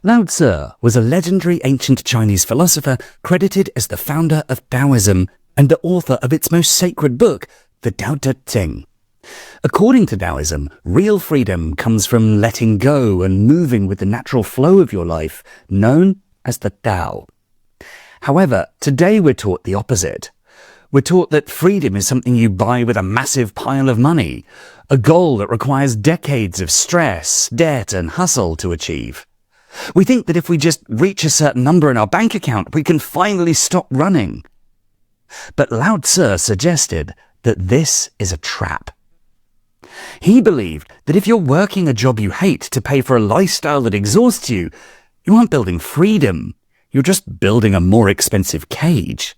Lao Tzu was a legendary ancient Chinese philosopher credited as the founder of Taoism and the author of its most sacred book, the Tao Te Ching. According to Taoism, real freedom comes from letting go and moving with the natural flow of your life, known as the Tao. However, today we're taught the opposite. We're taught that freedom is something you buy with a massive pile of money, a goal that requires decades of stress, debt and hustle to achieve. We think that if we just reach a certain number in our bank account, we can finally stop running. But Lao Tzu suggested that this is a trap. He believed that if you're working a job you hate to pay for a lifestyle that exhausts you, you aren't building freedom, you're just building a more expensive cage.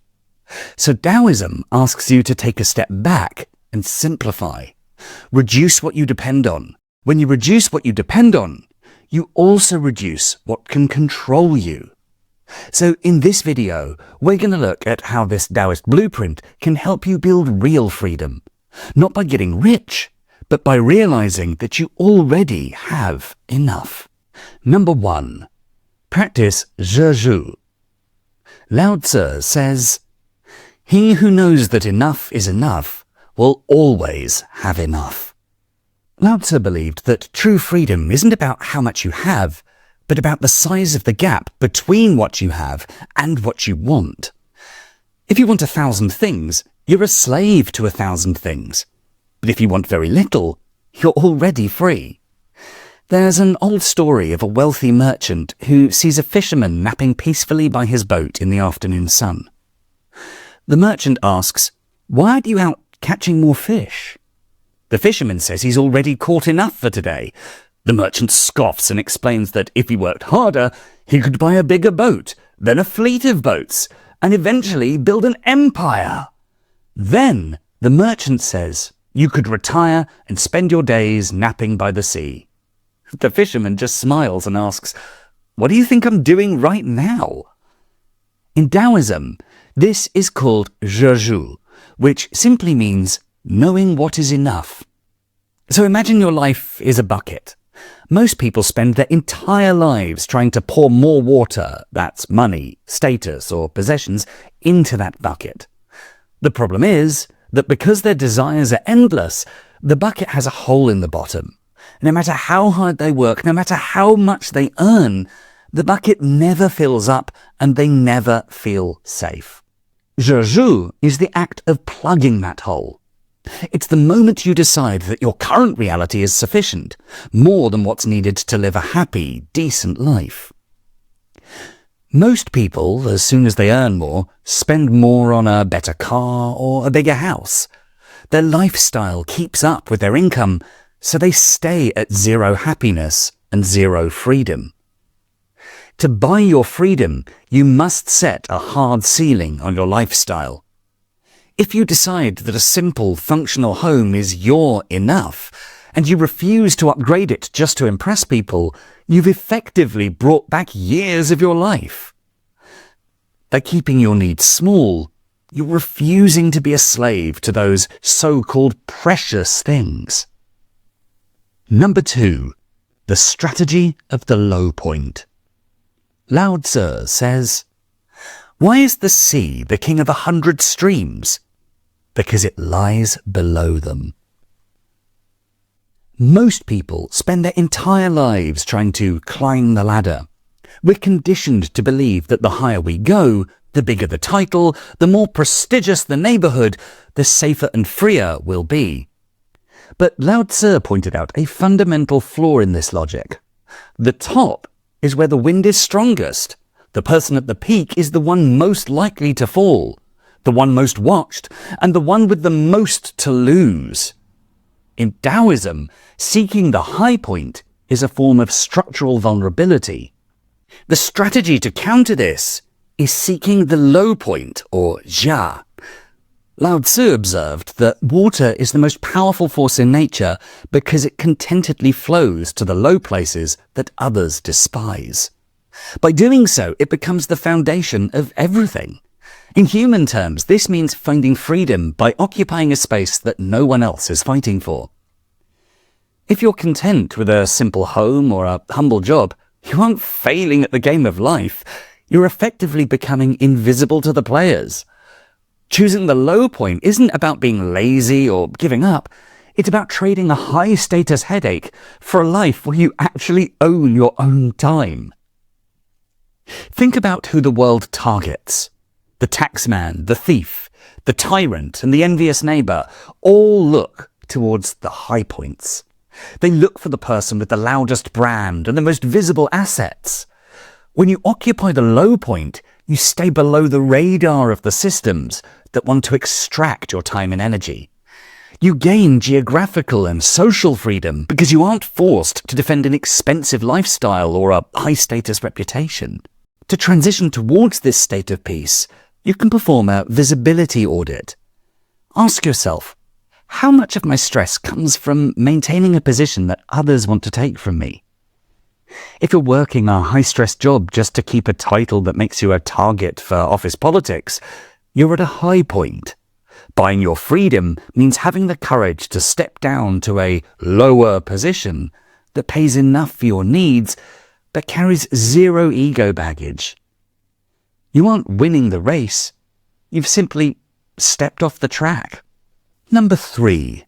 So Taoism asks you to take a step back and simplify. Reduce what you depend on. When you reduce what you depend on, you also reduce what can control you. So in this video, we're going to look at how this Taoist blueprint can help you build real freedom. Not by getting rich, but by realizing that you already have enough. Number 1. Practice Zhi Zhu. Lao Tzu says, "He who knows that enough is enough will always have enough." Lao Tzu believed that true freedom isn't about how much you have, but about the size of the gap between what you have and what you want. If you want 1,000 things, you're a slave to 1,000 things. But if you want very little, you're already free. There's an old story of a wealthy merchant who sees a fisherman napping peacefully by his boat in the afternoon sun. The merchant asks, "Why aren't you out catching more fish?" The fisherman says he's already caught enough for today. The merchant scoffs and explains that if he worked harder, he could buy a bigger boat, then a fleet of boats, and eventually build an empire. Then the merchant says you could retire and spend your days napping by the sea. The fisherman just smiles and asks, "What do you think I'm doing right now?" In Taoism, this is called Zhi Zhu, which simply means knowing what is enough. So imagine your life is a bucket. Most people spend their entire lives trying to pour more water, that's money, status or possessions, into that bucket. The problem is that because their desires are endless, the bucket has a hole in the bottom. No matter how hard they work, no matter how much they earn, the bucket never fills up and they never feel safe. Zhi Zhu is the act of plugging that hole. It's the moment you decide that your current reality is sufficient, more than what's needed to live a happy, decent life. Most people, as soon as they earn more, spend more on a better car or a bigger house. Their lifestyle keeps up with their income, so they stay at zero happiness and zero freedom. To buy your freedom, you must set a hard ceiling on your lifestyle. If you decide that a simple, functional home is your enough, and you refuse to upgrade it just to impress people, you've effectively brought back years of your life. By keeping your needs small, you're refusing to be a slave to those so-called precious things. Number 2. The strategy of the low point. Lao Tzu says, "Why is the sea the king of 100 streams? Because it lies below them." Most people spend their entire lives trying to climb the ladder. We're conditioned to believe that the higher we go, the bigger the title, the more prestigious the neighborhood, the safer and freer we'll be. But Lao Tzu pointed out a fundamental flaw in this logic. The top is where the wind is strongest. The person at the peak is the one most likely to fall, the one most watched, and the one with the most to lose. In Taoism, seeking the high point is a form of structural vulnerability. The strategy to counter this is seeking the low point, or jia. Lao Tzu observed that water is the most powerful force in nature because it contentedly flows to the low places that others despise. By doing so, it becomes the foundation of everything. In human terms, this means finding freedom by occupying a space that no one else is fighting for. If you're content with a simple home or a humble job, You aren't failing at the game of life. You're effectively becoming invisible to the players. Choosing the low point isn't about being lazy or giving up. It's about trading a high-status headache for a life where you actually own your own time. Think about who the world targets. The taxman, the thief, the tyrant, and the envious neighbour all look towards the high points. They look for the person with the loudest brand and the most visible assets. When you occupy the low point, you stay below the radar of the systems that want to extract your time and energy. You gain geographical and social freedom because you aren't forced to defend an expensive lifestyle or a high-status reputation. To transition towards this state of peace, you can perform a visibility audit. Ask yourself, how much of my stress comes from maintaining a position that others want to take from me? If you're working a high-stress job just to keep a title that makes you a target for office politics, you're at a high point. Buying your freedom means having the courage to step down to a lower position that pays enough for your needs but carries zero ego baggage. You aren't winning the race. You've simply stepped off the track. Number 3.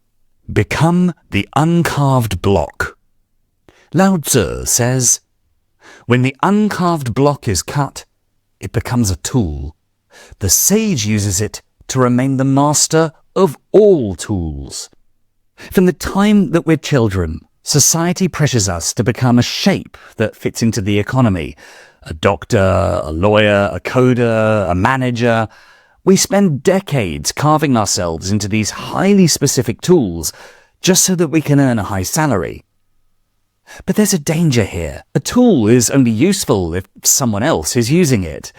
Become the uncarved block. Lao Tzu says, "When the uncarved block is cut, it becomes a tool. The sage uses it to remain the master of all tools." From the time that we're children, society pressures us to become a shape that fits into the economy. A doctor, a lawyer, a coder, a manager. We spend decades carving ourselves into these highly specific tools just so that we can earn a high salary. But there's a danger here. A tool is only useful if someone else is using it.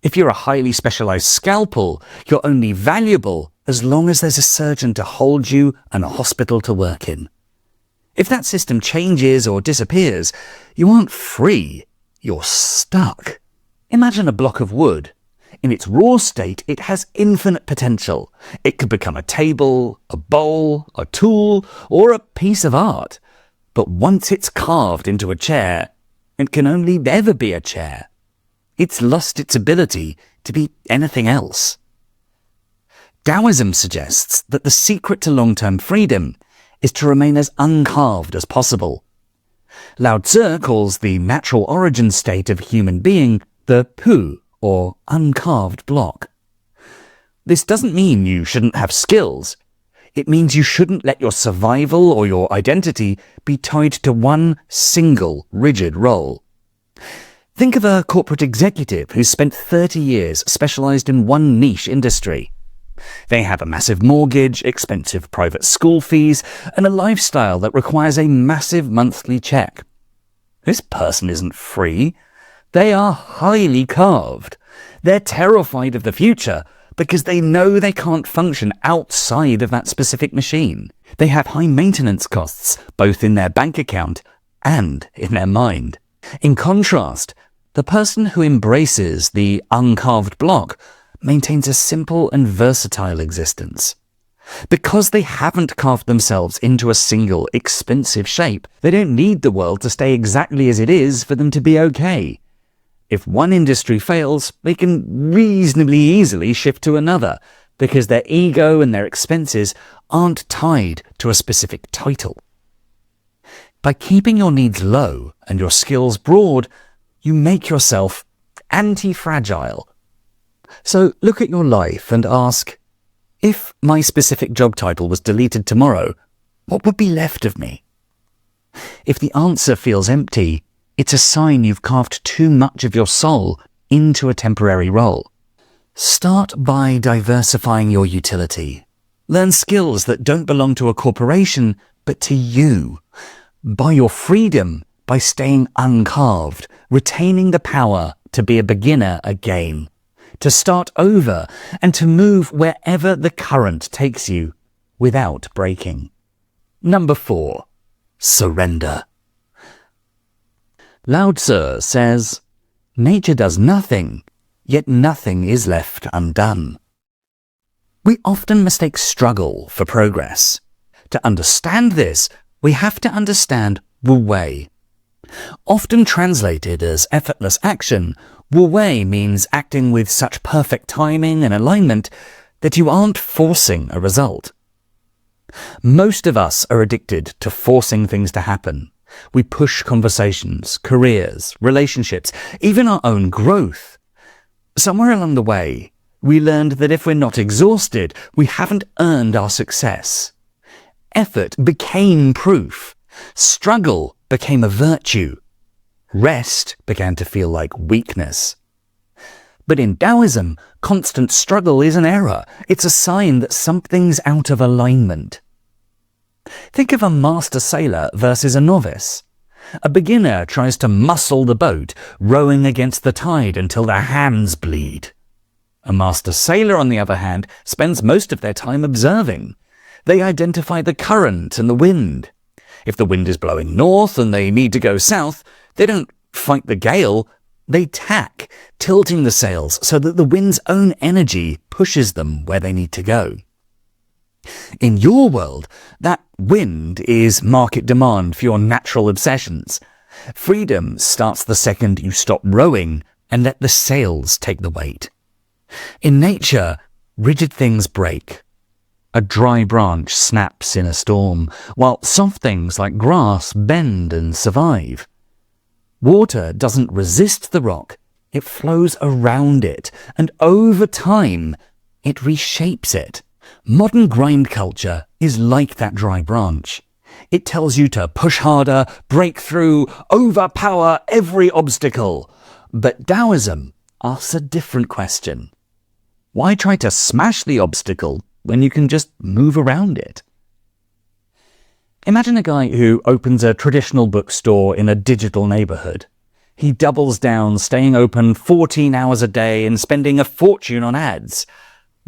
If you're a highly specialized scalpel, you're only valuable as long as there's a surgeon to hold you and a hospital to work in. If that system changes or disappears, you aren't free, you're stuck. Imagine a block of wood. In its raw state, it has infinite potential. It could become a table, a bowl, a tool, or a piece of art. But once it's carved into a chair, it can only ever be a chair. It's lost its ability to be anything else. Taoism suggests that the secret to long-term freedom is to remain as uncarved as possible. Lao Tzu calls the natural origin state of a human being the pu, or uncarved block. This doesn't mean you shouldn't have skills. It means you shouldn't let your survival or your identity be tied to one single rigid role. Think of a corporate executive who's spent 30 years specialized in one niche industry. They have a massive mortgage, expensive private school fees, and a lifestyle that requires a massive monthly check. This person isn't free. They are highly carved. They're terrified of the future because they know they can't function outside of that specific machine. They have high maintenance costs, both in their bank account and in their mind. In contrast, the person who embraces the uncarved block maintains a simple and versatile existence. Because they haven't carved themselves into a single, expensive shape, they don't need the world to stay exactly as it is for them to be okay. If one industry fails, they can reasonably easily shift to another, because their ego and their expenses aren't tied to a specific title. By keeping your needs low and your skills broad, you make yourself anti-fragile. So look at your life and ask, if my specific job title was deleted tomorrow, what would be left of me? If the answer feels empty, it's a sign you've carved too much of your soul into a temporary role. Start by diversifying your utility. Learn skills that don't belong to a corporation, but to you. Buy your freedom by staying uncarved, retaining the power to be a beginner again, to start over and to move wherever the current takes you without breaking. Number 4. Surrender. Lao Tzu says, "Nature does nothing, yet nothing is left undone." We often mistake struggle for progress. To understand this, we have to understand Wu Wei. Often translated as effortless action, Wu Wei means acting with such perfect timing and alignment that you aren't forcing a result. Most of us are addicted to forcing things to happen. We push conversations, careers, relationships, even our own growth. Somewhere along the way, we learned that if we're not exhausted, we haven't earned our success. Effort became proof. Struggle became a virtue. Rest began to feel like weakness. But in Taoism, constant struggle is an error. It's a sign that something's out of alignment. Think of a master sailor versus a novice. A beginner tries to muscle the boat, rowing against the tide until their hands bleed. A master sailor, on the other hand, spends most of their time observing. They identify the current and the wind. If the wind is blowing north and they need to go south, they don't fight the gale, they tack, tilting the sails so that the wind's own energy pushes them where they need to go. In your world, that wind is market demand for your natural obsessions. Freedom starts the second you stop rowing and let the sails take the weight. In nature, rigid things break. A dry branch snaps in a storm, while soft things like grass bend and survive. Water doesn't resist the rock, it flows around it, and over time, it reshapes it. Modern grind culture is like that dry branch. It tells you to push harder, break through, overpower every obstacle. But Taoism asks a different question. Why try to smash the obstacle when you can just move around it? Imagine a guy who opens a traditional bookstore in a digital neighborhood. He doubles down, staying open 14 hours a day and spending a fortune on ads.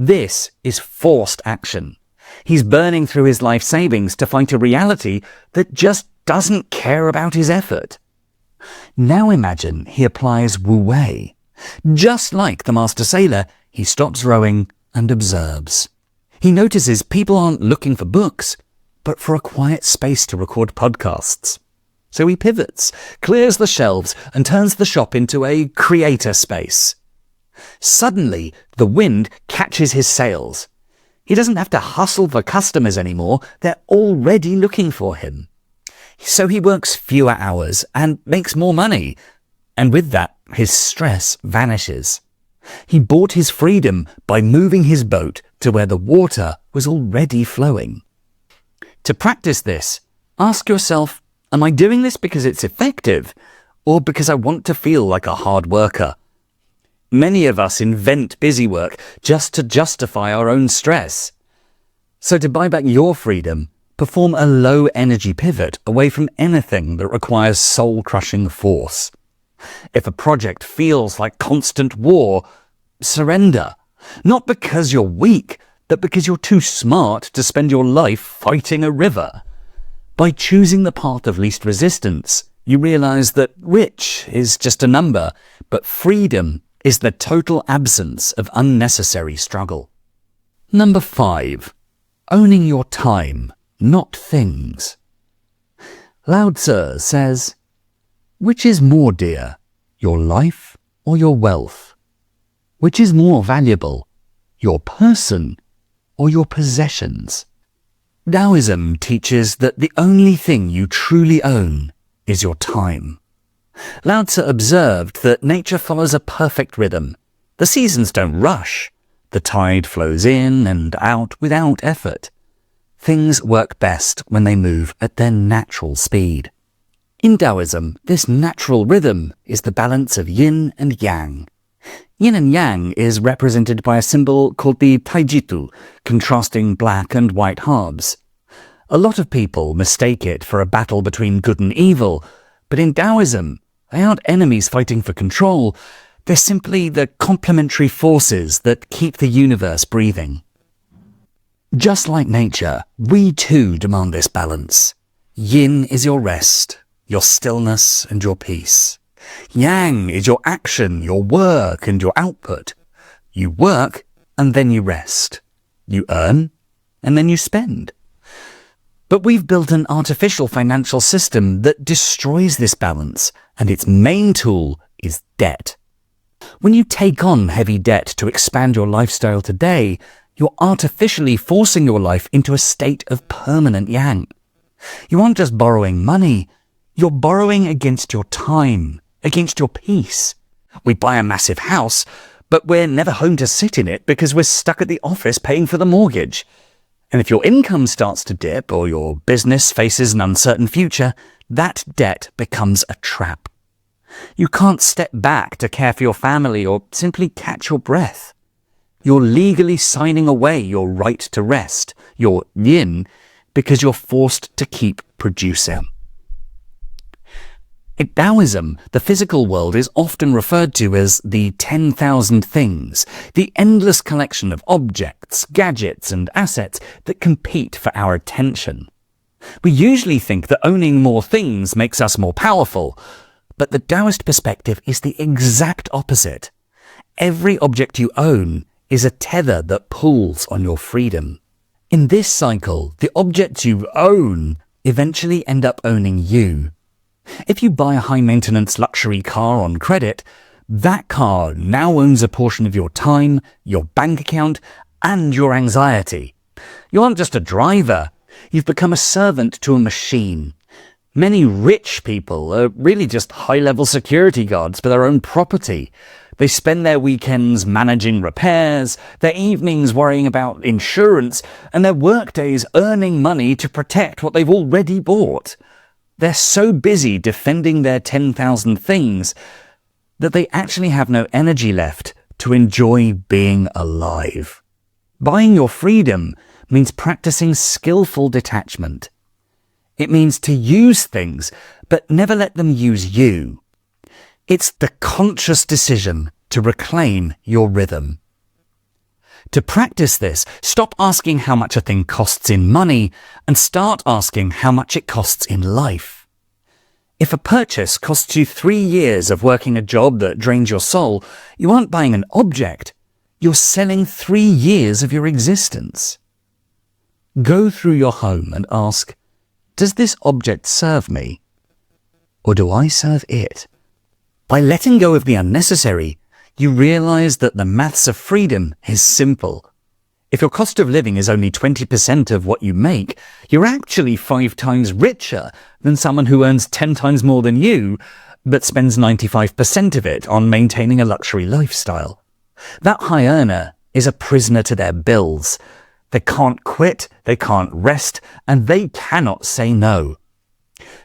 This is forced action. He's burning through his life savings to fight a reality that just doesn't care about his effort. Now imagine he applies Wu Wei. Just like the master sailor, he stops rowing and observes. He notices people aren't looking for books, but for a quiet space to record podcasts. So he pivots, clears the shelves, and turns the shop into a creator space. Suddenly, the wind catches his sails. He doesn't have to hustle for customers anymore. They're already looking for him. So he works fewer hours and makes more money. And with that, his stress vanishes. He bought his freedom by moving his boat to where the water was already flowing. To practice this, ask yourself, am I doing this because it's effective, or because I want to feel like a hard worker? Many of us invent busy work just to justify our own stress. So to buy back your freedom, perform a low-energy pivot away from anything that requires soul-crushing force. If a project feels like constant war, surrender. Not because you're weak, but because you're too smart to spend your life fighting a river. By choosing the path of least resistance, you realize that rich is just a number, but freedom is the total absence of unnecessary struggle. Number 5. Owning your time, not things. Lao Tzu says, "Which is more dear, your life or your wealth? Which is more valuable, your person or your possessions?" Taoism teaches that the only thing you truly own is your time. Lao Tzu observed that nature follows a perfect rhythm. The seasons don't rush. The tide flows in and out without effort. Things work best when they move at their natural speed. In Taoism, this natural rhythm is the balance of yin and yang. Yin and yang is represented by a symbol called the taijitu, contrasting black and white halves. A lot of people mistake it for a battle between good and evil, but in Taoism, they aren't enemies fighting for control. They're simply the complementary forces that keep the universe breathing. Just like nature, we too demand this balance. Yin is your rest, your stillness and your peace. Yang is your action, your work and your output. You work and then you rest. You earn and then you spend. But we've built an artificial financial system that destroys this balance, and its main tool is debt. When you take on heavy debt to expand your lifestyle today, you're artificially forcing your life into a state of permanent yang. You aren't just borrowing money, you're borrowing against your time, against your peace. We buy a massive house, but we're never home to sit in it because we're stuck at the office paying for the mortgage. And if your income starts to dip or your business faces an uncertain future, that debt becomes a trap. You can't step back to care for your family or simply catch your breath. You're legally signing away your right to rest, your yin, because you're forced to keep producing. In Taoism, the physical world is often referred to as the 10,000 things, the endless collection of objects, gadgets, and assets that compete for our attention. We usually think that owning more things makes us more powerful, but the Taoist perspective is the exact opposite. Every object you own is a tether that pulls on your freedom. In this cycle, the objects you own eventually end up owning you. If you buy a high-maintenance luxury car on credit, that car now owns a portion of your time, your bank account, and your anxiety. You aren't just a driver, you've become a servant to a machine. Many rich people are really just high-level security guards for their own property. They spend their weekends managing repairs, their evenings worrying about insurance, and their workdays earning money to protect what they've already bought. They're so busy defending their 10,000 things that they actually have no energy left to enjoy being alive. Buying your freedom means practicing skillful detachment. It means to use things, but never let them use you. It's the conscious decision to reclaim your rhythm. To practice this, stop asking how much a thing costs in money and start asking how much it costs in life. If a purchase costs you 3 years of working a job that drains your soul, you aren't buying an object, you're selling 3 years of your existence. Go through your home and ask, does this object serve me? Or do I serve it? By letting go of the unnecessary, you realize that the maths of freedom is simple. If your cost of living is only 20% of what you make, you're actually 5 times richer than someone who earns 10 times more than you, but spends 95% of it on maintaining a luxury lifestyle. That high earner is a prisoner to their bills. They can't quit, they can't rest, and they cannot say no.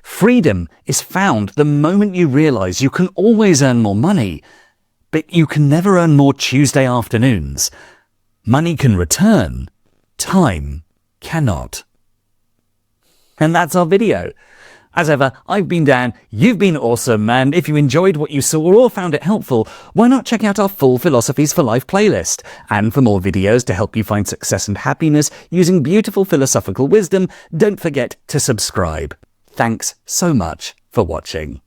Freedom is found the moment you realize you can always earn more money, but you can never earn more Tuesday afternoons. Money can return, time cannot. And that's our video. As ever, I've been Dan, you've been awesome, and if you enjoyed what you saw or found it helpful, why not check out our full Philosophies for Life playlist? And for more videos to help you find success and happiness using beautiful philosophical wisdom, don't forget to subscribe. Thanks so much for watching.